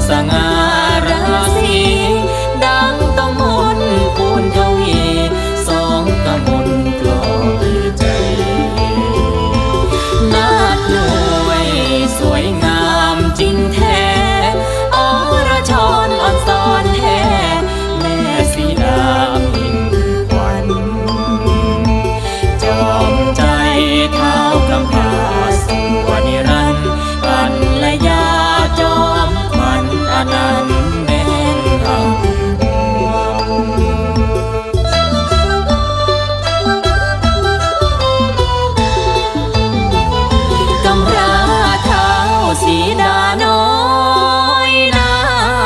สง่าราศีดังต้องมนปูนทวีสองกมลปลอยใจนาดหน่วยสวยงามจริงแท้อรชรอ่อนสอนแท้แม่สีดามิ่งขวัญจอมใจเท้ากำพร้าสัวนิรันดร์กัลยาจอมขวัญอนันต์